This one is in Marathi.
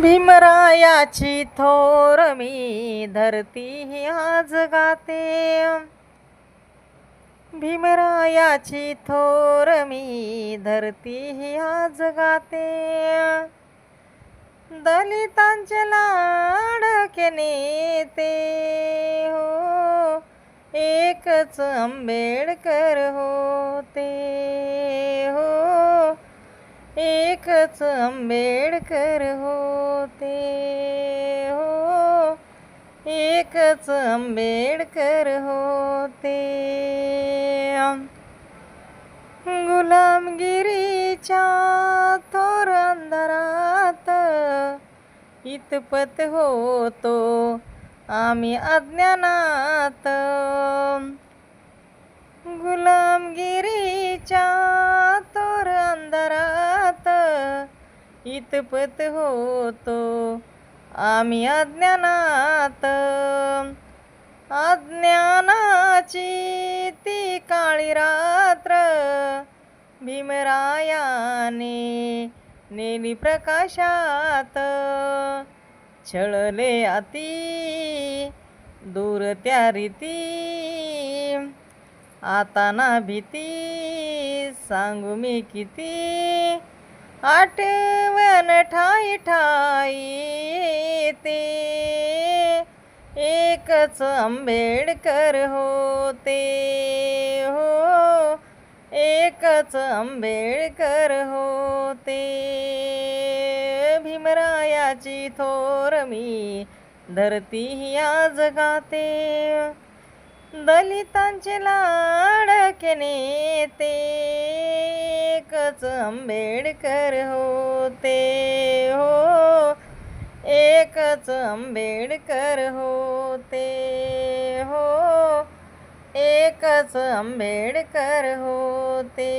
भीमरायाची थोर मी धरती ही आज गाते. भीमरायाची थोर मी धरती ही आज गाते. दलितांचे लाडके नेते हो, एकच आंबेडकर होते हो, एकच आंबेडकर होते हो, एकच आंबेडकर होते. गुलामगिरीच्या थोर अंधारात इतपत होतो आम्ही अज्ञानात. गुलामगिरीच्या थोर अंधारात इतपत होतो आम्ही अज्ञानात. अज्ञानाची ती काळी रात्र भीमरायाने नेली प्रकाशात. छळले अति दूर त्या रीती, आता ना भीती सांगू मी किती. आठवण ठाई ठाई येते, एकच आंबेडकर होते हो, एकच आंबेडकर होते. भीमरायाची थोर मी धरती ही आज गाते. दलितांचे लाडके नेते एकच आंबेडकर होते हो, एकच आंबेडकर होते हो, एकच आंबेडकर होते.